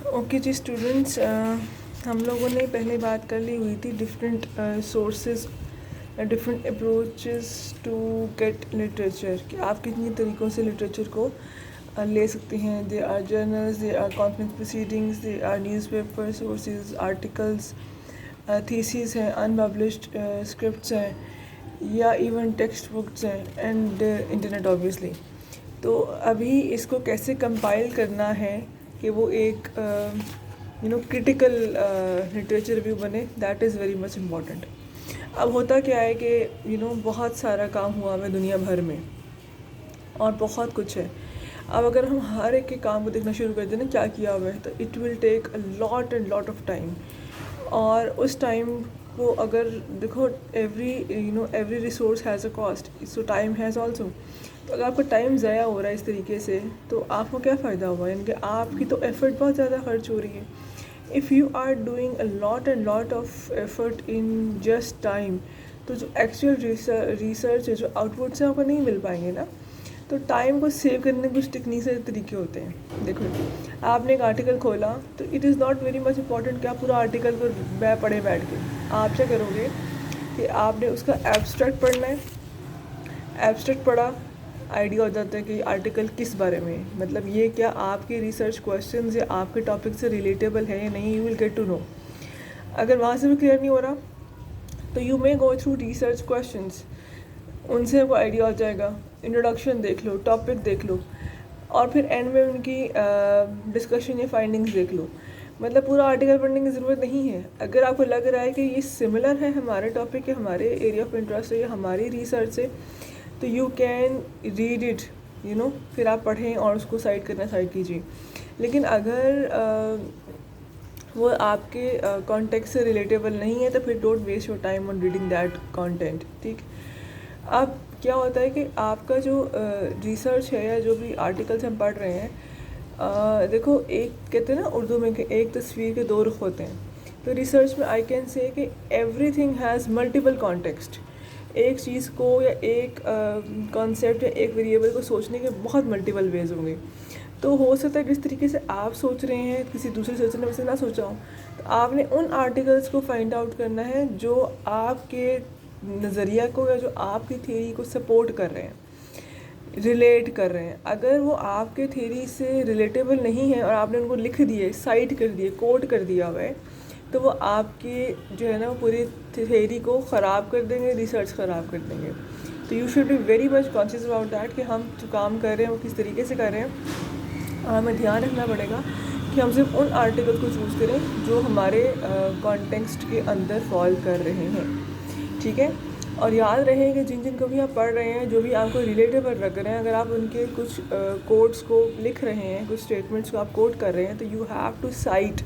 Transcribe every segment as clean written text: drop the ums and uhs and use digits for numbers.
Okay जी students, हम लोगों ने पहले बात कर ली हुई थी different sources, different approaches to get literature, कि आप कितनी तरीक़ों से लिटरेचर को ले सकते हैं। They are journals, they are conference proceedings, they are newspaper sources, articles, thesis हैं, अनपब्लिश्ड स्क्रिप्ट्स हैं, या इवन टेक्स्ट बुक्स हैं, एंड इंटरनेट ऑब्वियसली। तो अभी इसको कैसे कंपाइल करना है कि वो एक क्रिटिकल लिटरेचर रिव्यू बने, that is very much important. अब होता क्या है कि बहुत सारा काम हुआ है दुनिया भर में और बहुत कुछ है। अब अगर हम हर एक के काम को देखना शुरू कर दें ना क्या किया हुआ है, तो it will take a lot and lot of time. और उस टाइम को अगर देखो, every resource has a cost, so time has also. तो अगर आपका टाइम ज़ाया हो रहा है इस तरीके से, तो आपको क्या फ़ायदा हुआ, यानी कि आपकी तो एफ़र्ट बहुत ज़्यादा खर्च हो रही है। If you are doing a lot and lot of effort in just time, तो जो एक्चुअल रिसर्च है, जो आउटपुट्स हैं, आपको नहीं मिल पाएंगे ना। तो टाइम को सेव करने के कुछ टेक्निक से तरीके होते हैं। देखो, आपने एक आर्टिकल खोला तो it is not very much important कि आप पूरा आर्टिकल पर पढ़े बैठ के। आप क्या करोगे कि आपने उसका एब्स्ट्रैक्ट पढ़ना है। एब्स्ट्रैक्ट पढ़ा, आइडिया हो जाता है कि आर्टिकल किस बारे में, मतलब ये क्या आपके रिसर्च क्वेश्चंस या आपके टॉपिक से रिलेटेबल है या नहीं, you will get to know. अगर वहाँ से भी क्लियर नहीं हो रहा, तो you may go through research questions, उनसे आपको आइडिया हो जाएगा। इंट्रोडक्शन देख लो, टॉपिक देख लो, और फिर एंड में उनकी डिस्कशन या फाइंडिंग्स देख लो। मतलब पूरा आर्टिकल पढ़ने की ज़रूरत नहीं है। अगर आपको लग रहा है कि ये सिमिलर है हमारे टॉपिक या हमारे एरिया ऑफ इंटरेस्ट है या हमारी रिसर्च से, तो यू कैन रीड इट, फिर आप पढ़ें और उसको साइड करना साइड कीजिए। लेकिन अगर वो आपके कॉन्टेक्स्ट से रिलेटेबल नहीं है, तो फिर don't waste your time on reading that content. ठीक। अब क्या होता है कि आपका जो रिसर्च है या जो भी आर्टिकल्स हम पढ़ रहे हैं, देखो, एक कहते हैं ना उर्दू में कि एक तस्वीर के दो रुख होते हैं। तो रिसर्च में आई कैन से कि एवरीथिंग हैज़ मल्टीपल कॉन्टेक्स्ट। एक चीज़ को या एक कॉन्सेप्ट या एक वेरिएबल को सोचने के बहुत मल्टीपल वेज होंगे। तो हो सकता है जिस तरीके से आप सोच रहे हैं किसी दूसरे सर्चर ने वैसे ना सोचा हो। तो आपने उन आर्टिकल्स को फाइंड आउट करना है जो आपके नज़रिया को या जो आपकी थ्योरी को सपोर्ट कर रहे हैं, रिलेट कर रहे हैं। अगर वो आपके थ्योरी से रिलेटेबल नहीं है और आपने उनको लिख दिए, साइट कर दिए, कोट कर दिया हुआ है, तो वो आपकी जो है ना वो पूरी थ्योरी को ख़राब कर देंगे, रिसर्च ख़राब कर देंगे। तो you should be very much conscious about that कि हम जो काम कर रहे हैं वो किस तरीके से कर रहे हैं। और हमें ध्यान रखना पड़ेगा कि हम सिर्फ उन आर्टिकल को चूज़ करें जो हमारे कॉन्टेक्स्ट के अंदर फॉल कर रहे हैं। ठीक है। और याद रहे कि जिन जिन को भी आप पढ़ रहे हैं, जो भी आपको रिलेटेबल रख रहे हैं, अगर आप उनके कुछ कोट्स को लिख रहे हैं, कुछ स्टेटमेंट्स को आप कोट कर रहे हैं, तो you have to cite.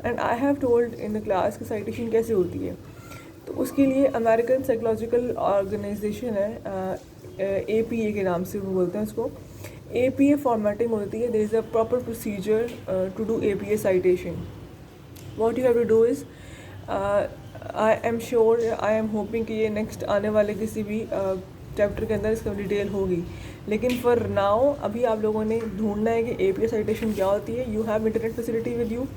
And I have told in the class कि साइटेशन कैसे होती है। तो उसके लिए अमेरिकन साइकोलॉजिकल ऑर्गेनाइजेशन है, APA के नाम से वो बोलते हैं उसको। APA फॉर्मेटिंग होती है। There is a proper procedure to do APA citation. What you have to do is, I am sure, I am hoping कि ये नेक्स्ट आने वाले किसी भी चैप्टर के अंदर इसका डिटेल होगी। लेकिन फॉर नाउ अभी आप लोगों ने ढूंढना है कि APA साइटेशन क्या होती है। You have internet facility with you,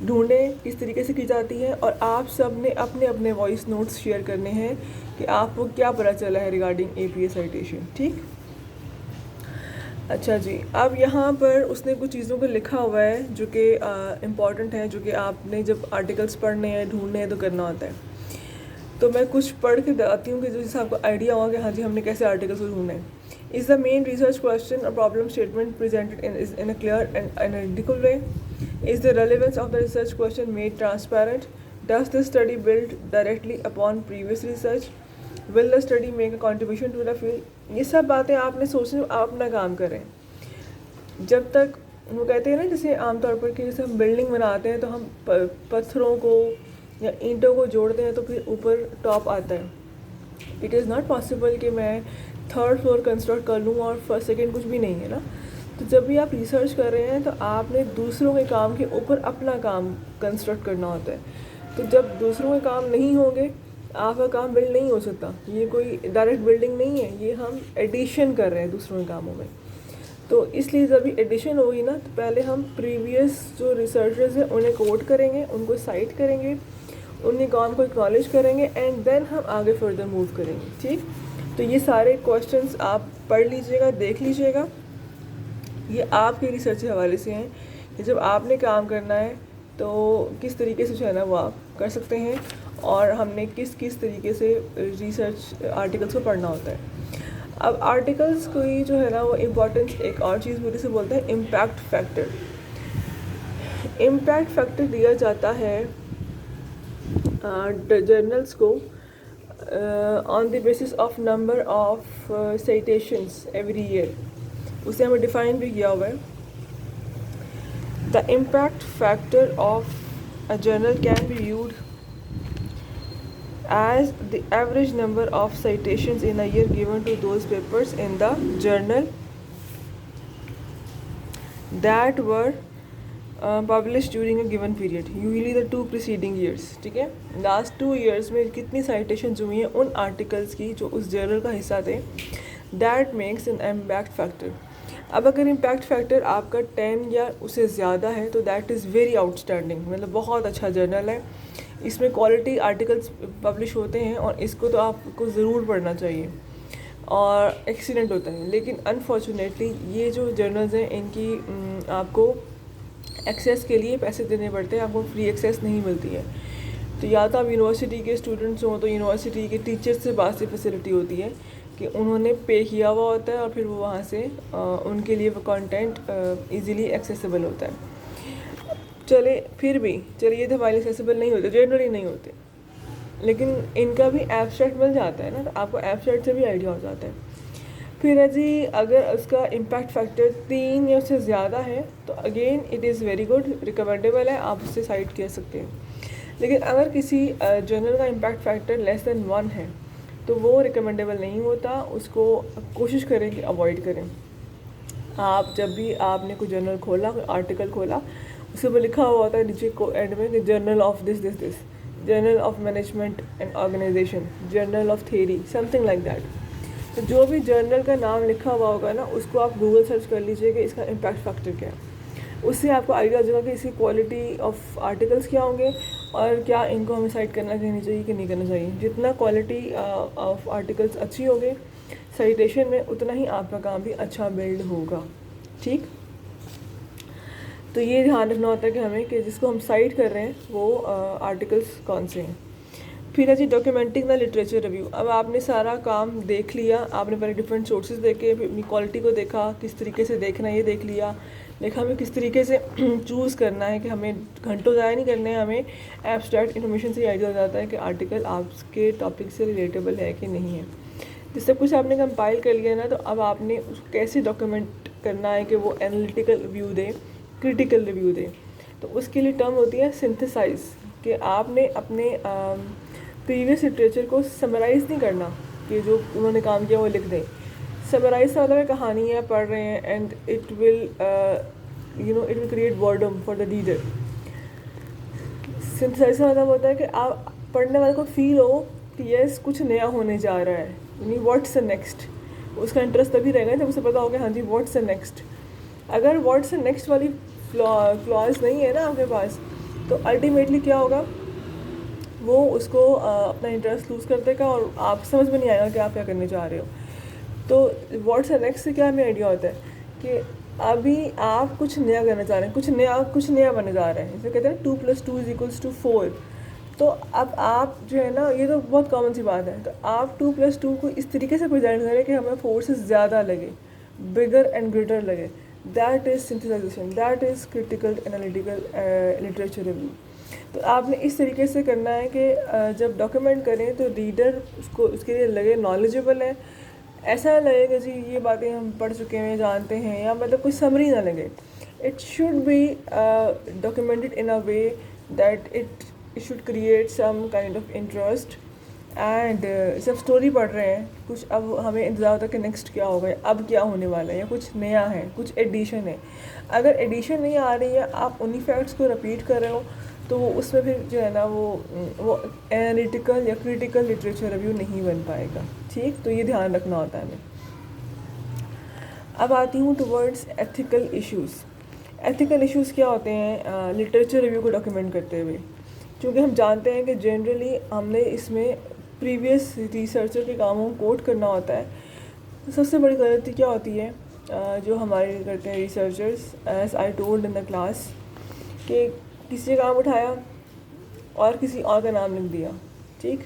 ढूंढें किस तरीके से की जाती है। और आप सब ने अपने अपने वॉइस नोट्स शेयर करने हैं कि आपको क्या पता चला है रिगार्डिंग APA साइटेशन। ठीक। अच्छा जी, अब यहाँ पर उसने कुछ चीज़ों को लिखा हुआ है जो कि इम्पॉर्टेंट है, जो कि आपने जब आर्टिकल्स पढ़ने हैं, ढूंढने हैं, तो करना होता है। तो मैं कुछ पढ़ के बताती हूँ कि जिससे आपको आइडिया होगा कि हाँ जी हमने कैसे आर्टिकल्स को ढूंढना है। Is the main research question और problem statement presented in a clear and analytical way? Is the relevance of the research question made transparent? Does the study build directly upon previous research? Will the study make a contribution to the field? ये सब बातें आपने सोचनी, आप अपना काम करें। जब तक वो कहते हैं ना, जैसे आमतौर पर कि जैसे हम बिल्डिंग बनाते हैं तो हम पत्थरों को या ईंटों को जोड़ते हैं तो फिर ऊपर टॉप आता है। इट इज़ नॉट पॉसिबल कि मैं थर्ड फ्लोर कंस्ट्रक्ट कर लूँ और फर्स्ट सेकेंड कुछ भी नहीं है ना। तो जब भी आप रिसर्च कर रहे हैं तो आपने दूसरों के काम के ऊपर अपना काम कंस्ट्रक्ट करना होता है। तो जब दूसरों के काम नहीं होंगे, आपका काम बिल्ड नहीं हो सकता। ये कोई डायरेक्ट बिल्डिंग नहीं है, ये हम एडिशन कर रहे हैं दूसरों के कामों में। तो इसलिए जब भी एडिशन होगी ना, तो पहले हम प्रीवियस जो रिसर्चर्स हैं उन्हें कोट करेंगे, उनको साइट करेंगे, उनके काम को एक्नॉलेज करेंगे, एंड देन हम आगे फर्दर मूव करेंगे। ठीक, तो ये सारे क्वेश्चंस आप पढ़ लीजिएगा, देख लीजिएगा। ये आपके रिसर्च के हवाले से हैं कि जब आपने काम करना है तो किस तरीके से जो है ना वो आप कर सकते हैं, और हमने किस किस तरीके से रिसर्च आर्टिकल्स को पढ़ना होता है। अब आर्टिकल्स की जो है ना वो इम्पोर्टेंस एक और चीज़ मेरे से बोलते हैं इम्पैक्ट फैक्टर। इम्पैक्ट फैक्टर दिया जाता है जर्नल्स को on the basis of number of citations every year, उसे हमें डिफाइन भी किया हुआ है। The impact factor of a journal can be viewed as the average number of citations in a year given to those papers in the journal that were published during a given period, usually the 2 preceding years। ठीक है, last 2 years में कितनी citations हुई हैं उन articles की जो उस journal का हिस्सा थे, that makes an impact factor। अब अगर इम्पैक्ट फैक्टर आपका 10 या उससे ज़्यादा है तो दैट इज़ वेरी आउटस्टैंडिंग, मतलब बहुत अच्छा जर्नल है, इसमें क्वालिटी आर्टिकल्स पब्लिश होते हैं और इसको तो आपको ज़रूर पढ़ना चाहिए और एक्सीलेंट होता है। लेकिन अनफॉर्चुनेटली ये जो जर्नल्स हैं इनकी आपको एक्सेस के लिए पैसे देने पड़ते हैं, आपको फ्री एक्सेस नहीं मिलती है। तो या तो आप यूनिवर्सिटी के स्टूडेंट्स हों तो यूनिवर्सिटी के टीचर्स से पास से फैसिलिटी होती है कि उन्होंने पे किया हुआ होता है और फिर वो वहाँ से उनके लिए वो कंटेंट इजीली एक्सेसिबल होता है। फिर भी चलिए तो फाइल एक्सेसिबल नहीं होते, जनरली नहीं होते, लेकिन इनका भी एब्स्ट्रैक्ट मिल जाता है ना, तो आपको एब्स्ट्रैक्ट से भी आइडिया हो जाता है। फिर है जी, अगर उसका इम्पैक्ट फैक्टर 3 या उससे ज़्यादा है तो again it is very good, recommendable है, आप उससे साइट कर सकते हैं। लेकिन अगर किसी जर्नल का इम्पैक्ट फैक्टर लेस दैन 1 है तो वो रिकमेंडेबल नहीं होता, उसको कोशिश करें कि अवॉइड करें। आप जब भी आपने कोई जर्नल खोला, कोई आर्टिकल खोला, उसके ऊपर लिखा हुआ होता है नीचे को एंड में कि journal of this this this, journal of management and organization, journal of theory, something like that. तो जो भी जर्नल का नाम लिखा हुआ होगा ना, उसको आप गूगल सर्च कर लीजिए कि इसका इम्पैक्ट फैक्टर क्या है। उससे आपको आइडिया हो जाएगा कि इसकी क्वालिटी ऑफ आर्टिकल्स क्या होंगे और क्या इनको हमें साइट करना चाहिए कि नहीं करना चाहिए। जितना क्वालिटी ऑफ आर्टिकल्स अच्छी होगी साइटेशन में, उतना ही आपका काम भी अच्छा बिल्ड होगा। ठीक, तो ये ध्यान रखना होता है कि हमें कि जिसको हम साइट कर रहे हैं वो आर्टिकल्स कौन से हैं। फिर है जी डॉक्यूमेंटिंग द लिटरेचर रिव्यू। अब आपने सारा काम देख लिया, आपने पहले डिफरेंट सोर्सेज देखे, फिर अपनी क्वालिटी को देखा, किस तरीके से देखना है ये देख लिया, देखा हमें किस तरीके से चूज़ करना है कि हमें घंटों ज़ाया नहीं करने हैं, हमें एब्स्ट्रैक्ट इन्फॉर्मेशन से आइडिया हो जाता है कि आर्टिकल आपके टॉपिक से रिलेटेबल है कि नहीं है। तो सब कुछ आपने कंपाइल कर लिया ना, तो अब आपने उसको कैसे डॉक्यूमेंट करना है कि वो एनालिटिकल रिव्यू दे, क्रिटिकल रिव्यू दे। तो उसके लिए टर्म होती है सिंथेसाइज, कि आपने अपने प्रीवियस लिटरेचर को समराइज़ नहीं करना कि जो उन्होंने काम किया वो लिख दें। समराइज का मतलब कहानी है, पढ़ रहे हैं, and it will it will create boredom for the reader. Synthesize का मतलब होता है कि आप पढ़ने वाले को फील हो कि यस कुछ नया होने जा रहा है, यानी व्हाट्स द नेक्स्ट। उसका इंटरेस्ट तभी रहेगा जब उसे पता होगा हाँ जी व्हाट्स द नेक्स्ट। अगर व्हाट्स द नेक्स्ट वाली क्लॉज नहीं है ना आपके पास, तो अल्टीमेटली क्या होगा, वो उसको अपना इंटरेस्ट लूज़ कर देगा और आप समझ में नहीं आएगा कि आप क्या करने जा रहे हो। तो व्हाट्स द नेक्स्ट से क्या हमें आइडिया होता है कि अभी आप कुछ नया करना चाह रहे हैं, कुछ नया बनने जा रहे हैं। जैसे कहते हैं 2 + 2 = 4। तो अब आप जो है ना, ये तो बहुत कॉमन सी बात है, तो आप 2 + 2 को इस तरीके से प्रेजेंट करें कि हमें 4 से ज़्यादा लगे, बिगर एंड ग्रेटर लगे। That is synthesization, that is critical analytical literature review. तो आपने इस तरीके से करना है कि जब डॉक्यूमेंट करें तो रीडर उसको उसके लिए लगे नॉलेजेबल है, ऐसा ना लगे कि जी ये बातें हम पढ़ चुके हैं, जानते हैं, या मतलब कोई समरी ना लगे। It should be documented in a way that it should create some kind of interest. And जब स्टोरी पढ़ रहे हैं, कुछ अब हमें इंतज़ार होता है कि नेक्स्ट क्या होगा, अब क्या होने वाला है, या कुछ नया है, कुछ एडिशन है। अगर एडिशन नहीं आ रही है, आप उन्हीं फैक्ट्स को रिपीट कर रहे हो, तो वो उसमें फिर जो है ना वो एनालिटिकल या क्रिटिकल लिटरेचर रिव्यू नहीं बन पाएगा। ठीक, तो ये ध्यान रखना होता है हमें। अब आती हूँ towards ethical issues. Ethical issues क्या होते हैं लिटरेचर रिव्यू को डॉक्यूमेंट करते हुए? क्योंकि हम जानते हैं कि जनरली हमने इसमें प्रीवियस रिसर्चर के कामों को कोट करना होता है। तो सबसे बड़ी गलती क्या होती है जो हमारे करते हैं researchers, as I told in the class, कि किसी का काम उठाया और किसी और का नाम लिख दिया, ठीक,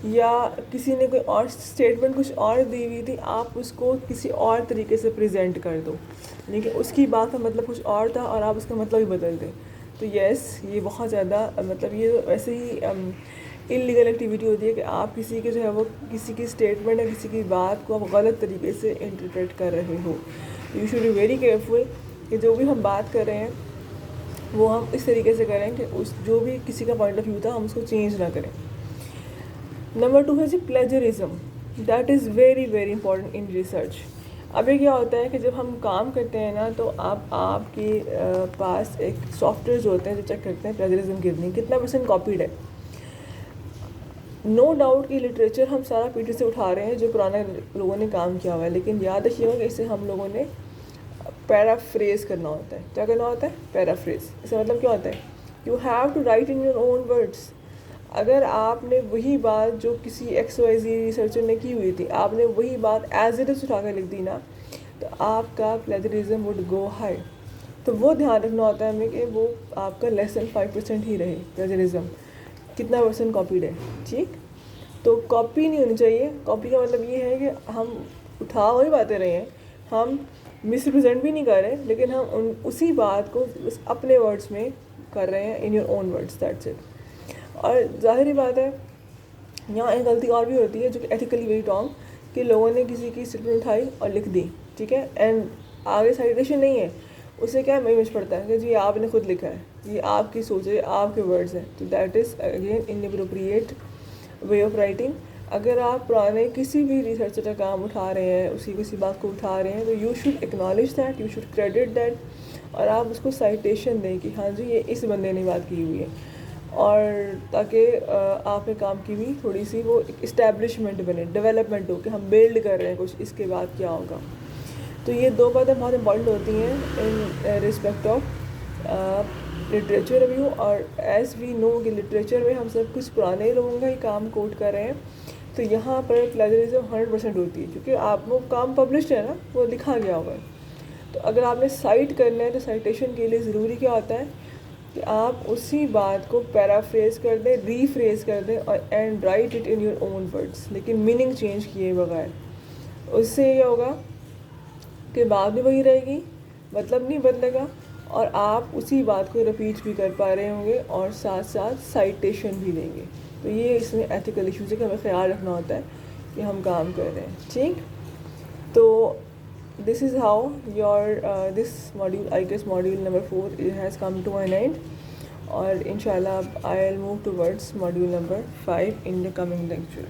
या किसी ने कोई और स्टेटमेंट कुछ और दी हुई थी, आप उसको किसी और तरीके से प्रेजेंट कर दो, लेकिन उसकी बात का मतलब कुछ और था और आप उसका मतलब ही बदल दें। तो यस, ये बहुत ज़्यादा मतलब ये वैसे ही इलीगल एक्टिविटी होती है कि आप किसी के जो है वो किसी की स्टेटमेंट या किसी की बात को आप गलत तरीके से इंटरप्रेट कर रहे हो। You should be very careful कि जो भी हम बात कर रहे हैं वो हम इस तरीके से करें कि उस जो भी किसी का पॉइंट ऑफ व्यू था हम उसको चेंज ना करें। नंबर 2 है जी plagiarism. That is very very important in research. अब ये क्या होता है कि जब हम काम करते हैं ना, तो आपके पास एक सॉफ्टवेयर जो होते हैं जो चेक करते हैं प्लेजरिज्म कितना % कॉपीड है। नो डाउट कि लिटरेचर हम सारा पीटी से उठा रहे हैं जो पुराने लोगों ने काम किया हुआ है, लेकिन याद रखिएगा कि इसे हम लोगों ने पैराफ्रेज करना होता है। क्या करना होता है? पैराफ्रेज। इसका मतलब क्या होता है? You have to write in your own words. अगर आपने वही बात जो किसी XYZ रिसर्चर ने की हुई थी, आपने वही बात एज इट इज़ उठा कर लिख दी ना, तो आपका प्लेजरिज्म वुड गो हाई। तो वो ध्यान रखना होता है हमें कि वो आपका लेस देन 5% ही रहे प्लेजरिज्म। कितना % कॉपीड है, ठीक। तो कॉपी नहीं होनी चाहिए। कॉपी का मतलब ये है कि हम उठा वही बातें रहे हैं, हम मिसरिप्रेजेंट भी नहीं कर रहे, लेकिन हम उसी बात को अपने वर्ड्स में कर रहे हैं, इन your own words, that's it. और ज़ाहिर बात है यहाँ एक गलती और भी होती है जो कि एथिकली वेरी रॉन्ग, कि लोगों ने किसी की स्टेटमेंट उठाई और लिख दी, ठीक है, एंड आगे साइटेशन नहीं है, उससे क्या इमेज पड़ता है कि जी आपने खुद लिखा है, ये आपकी सोच है, आपके वर्ड्स हैं। तो that is again inappropriate way of writing. अगर आप पुराने किसी भी रिसर्चर का काम उठा रहे हैं, उसी किसी बात को उठा रहे हैं, तो you should acknowledge that, you should credit that, और आप उसको साइटेशन दें कि हाँ जी ये इस बंदे ने बात की हुई है, और ताकि आपके काम की भी थोड़ी सी वो इस्टेब्लिशमेंट बने, डेवलपमेंट हो कि हम बिल्ड कर रहे हैं कुछ, इसके बाद क्या होगा। तो ये 2 बातें बहुत इंपॉर्टेंट होती हैं in respect of literature review. और एज़ वी नो कि लिटरेचर में हम सब कुछ पुराने लोगों का ही काम कोट कर रहे हैं, तो यहाँ पर प्लेजरिज्म 100% होती है, क्योंकि आप वो काम पब्लिश है ना, वो लिखा गया हुआ है। तो अगर आपने साइट करना है तो साइटेशन के लिए ज़रूरी क्या होता है कि आप उसी बात को पैराफ्रेज कर दें, रीफ्रेज कर दें, और and right it in your own words, लेकिन मीनिंग चेंज किए बगैर। उससे ये होगा कि बात भी वही रहेगी, मतलब नहीं बदलेगा, और आप उसी बात को रिपीट भी कर पा रहे होंगे और साथ साथ साइटेशन भी देंगे। तो ये इसमें एथिकल इश्यूज़ है कि हमें ख्याल रखना होता है कि हम काम कर रहे हैं, ठीक। तो this is how your this module, I guess module number 4 has come to an end, और इंशाल्लाह I will move towards module number 5 in the coming lecture.